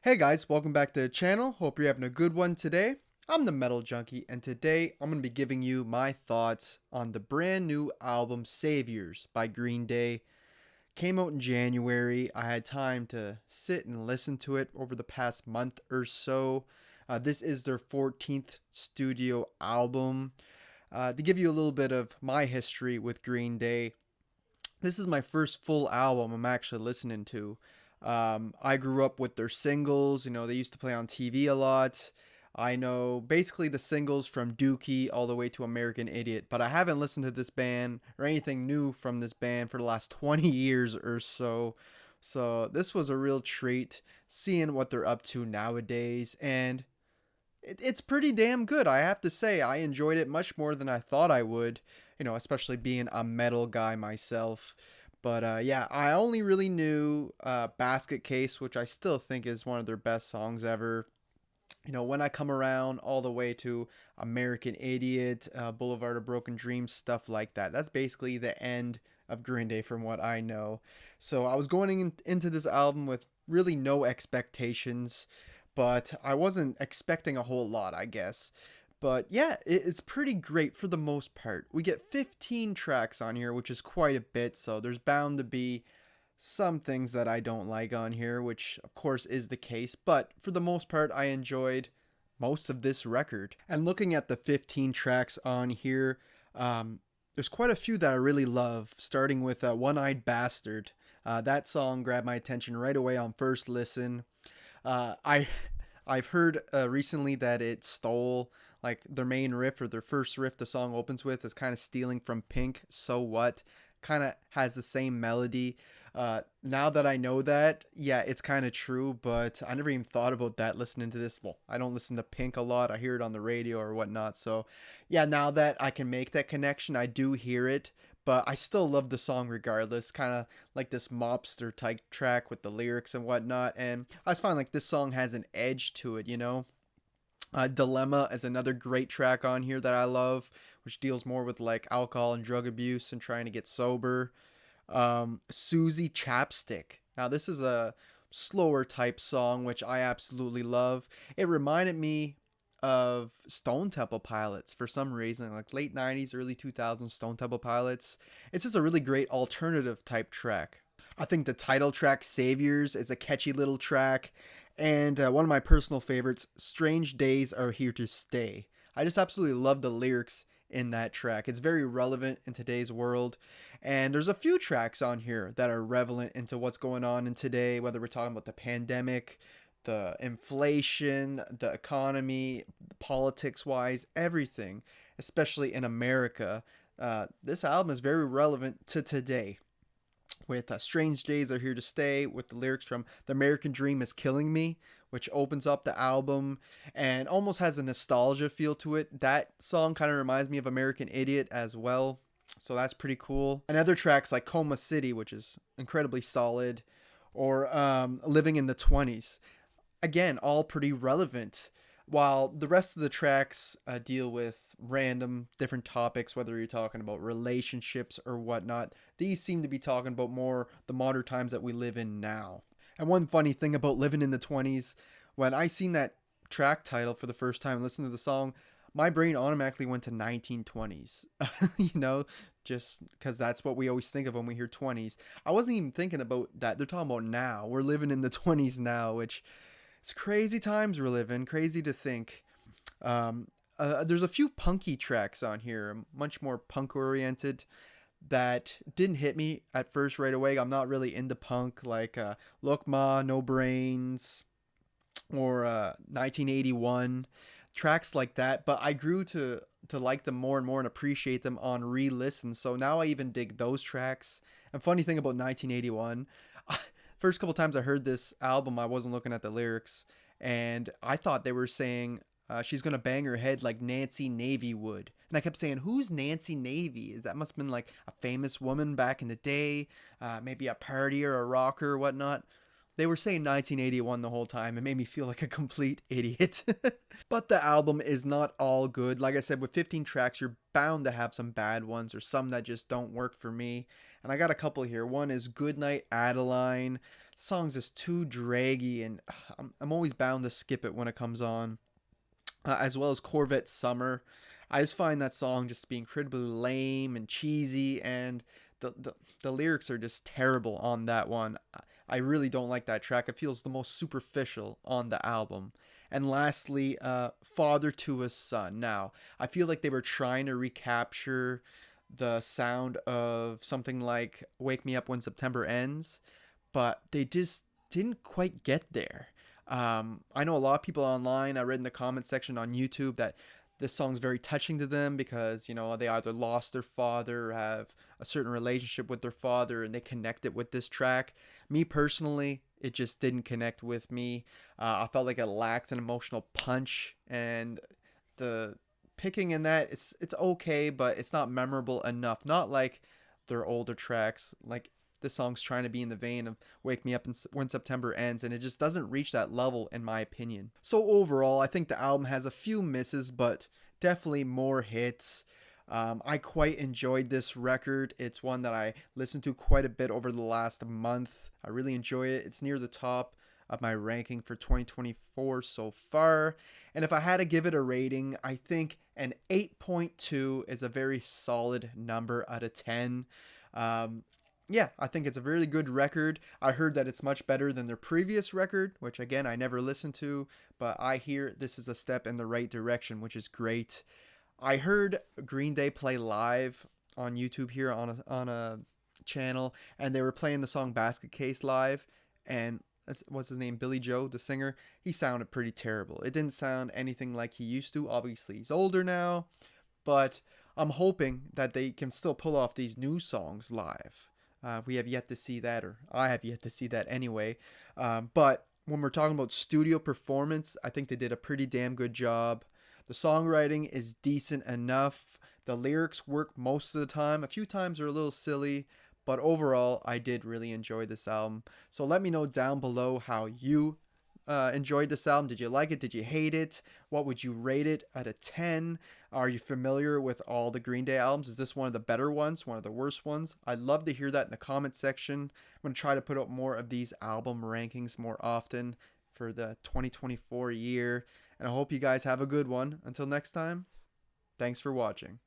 Hey guys, welcome back to the channel. Hope you're having a good one today. I'm the Metal Junkie, and today I'm going to be giving you my thoughts on the brand new album Saviors by Green Day. Came out in January. I had time to sit and listen to it over the past month or so. This is their 14th studio album. To give you a little bit of my history with Green Day, this is my first full album I'm actually listening to. I grew up with their singles. They used to play on TV a lot. I know basically the singles from Dookie all the way to American Idiot, but I haven't listened to this band or anything new from this band for the last 20 years or so. So this was a real treat seeing what they're up to nowadays, and it's pretty damn good. I have to say, I enjoyed it much more than I thought I would, especially being a metal guy myself. But yeah, I only really knew Basket Case, which I still think is one of their best songs ever. When I come around all the way to American Idiot, Boulevard of Broken Dreams, stuff like that. That's basically the end of Green Day from what I know. So I was going into this album with really no expectations, but I wasn't expecting a whole lot, I guess. But yeah, it's pretty great for the most part. We get 15 tracks on here, which is quite a bit, so there's bound to be some things that I don't like on here, which of course is the case, but for the most part, I enjoyed most of this record. And looking at the 15 tracks on here, there's quite a few that I really love, starting with One Eyed Bastard. That song grabbed my attention right away on first listen. I I've heard recently that it stole like their main riff or their first riff the song opens with is kind of stealing from Pink. So What? Kind of has the same melody. Now that I know that, yeah, it's kind of true, but I never even thought about that listening to this. Well, I don't listen to Pink a lot. I hear it on the radio or whatnot. So, yeah, now that I can make that connection, I do hear it, but I still love the song regardless. Kind of like this mobster type track with the lyrics and whatnot. And I just find like this song has an edge to it. Dilemma is another great track on here that I love, which deals more with like alcohol and drug abuse and trying to get sober. Susie Chapstick. Now, this is a slower type song, which I absolutely love. It reminded me of Stone Temple Pilots for some reason, like late 90s, early 2000s Stone Temple Pilots. It's just a really great alternative type track. I think the title track, Saviors, is a catchy little track. And one of my personal favorites, Strange Days Are Here to Stay. I just absolutely love the lyrics in that track. It's very relevant in today's world. And there's a few tracks on here that are relevant into what's going on in today, whether we're talking about the pandemic, the inflation, the economy, politics wise, everything, especially in America. This album is very relevant to today with Strange Days Are Here to Stay, with the lyrics from The American Dream Is Killing Me, which opens up the album and almost has a nostalgia feel to it. That song kind of reminds me of American Idiot as well, so that's pretty cool. And other tracks like Coma City, which is incredibly solid, or Living in the 20s. Again, all pretty relevant. While the rest of the tracks deal with random different topics, whether you're talking about relationships or whatnot, these seem to be talking about more the modern times that we live in now. And one funny thing about Living in the 20s, when I seen that track title for the first time and listened to the song, my brain automatically went to 1920s, just because that's what we always think of when we hear 20s. I wasn't even thinking about that. They're talking about now. We're living in the 20s now, which it's crazy times we're living. Crazy to think. There's a few punky tracks on here, much more punk oriented, that didn't hit me at first right away. I'm not really into punk, like Look Ma, No Brains, or 1981, tracks like that. But I grew to like them more and more and appreciate them on re-listen. So now I even dig those tracks. And funny thing about 1981. First couple times I heard this album, I wasn't looking at the lyrics, and I thought they were saying she's gonna bang her head like Nancy Navy would, and I kept saying, "Who's Nancy Navy? That must have been like a famous woman back in the day, maybe a partier or a rocker or whatnot." They were saying 1981 the whole time. It made me feel like a complete idiot. But the album is not all good. Like I said, with 15 tracks, you're bound to have some bad ones or some that just don't work for me. And I got a couple here. One is Goodnight Adeline. Song's just too draggy, and I'm always bound to skip it when it comes on. As well as Corvette Summer. I just find that song just to be incredibly lame and cheesy, and the lyrics are just terrible on that one. I really don't like that track. It feels the most superficial on the album. And lastly, Father to a Son. Now, I feel like they were trying to recapture the sound of something like Wake Me Up When September Ends, but they just didn't quite get there. I know a lot of people online, I read in the comment section on YouTube, that this song's very touching to them because, they either lost their father or have a certain relationship with their father and they connect it with this track. Me personally, it just didn't connect with me. I felt like it lacked an emotional punch, and the picking in that, it's okay, but it's not memorable enough. Not like their older tracks. Like, this song's trying to be in the vein of Wake Me Up When September Ends, and it just doesn't reach that level in my opinion. So overall, I think the album has a few misses, but definitely more hits. I quite enjoyed this record. It's one that I listened to quite a bit over the last month. I really enjoy it. It's near the top of my ranking for 2024 so far. And if I had to give it a rating, I think an 8.2 is a very solid number out of 10. Yeah, I think it's a really good record. I heard that it's much better than their previous record, which again, I never listened to, but I hear this is a step in the right direction, which is great. I heard Green Day play live on YouTube here on a channel, and they were playing the song Basket Case live, and what's his name, Billy Joe, the singer, he sounded pretty terrible. It didn't sound anything like he used to. Obviously, he's older now, but I'm hoping that they can still pull off these new songs live. We have yet to see that, or I have yet to see that anyway. But when we're talking about studio performance, I think they did a pretty damn good job. The songwriting is decent enough. The lyrics work most of the time. A few times are a little silly, but overall, I did really enjoy this album. So let me know down below how you enjoyed this album. Did you like it? Did you hate it? What would you rate it out of 10? Are you familiar with all the Green Day albums? Is this one of the better ones? One of the worst ones? I'd love to hear that in the comment section. I'm going to try to put out more of these album rankings more often for the 2024 year. And I hope you guys have a good one. Until next time, thanks for watching.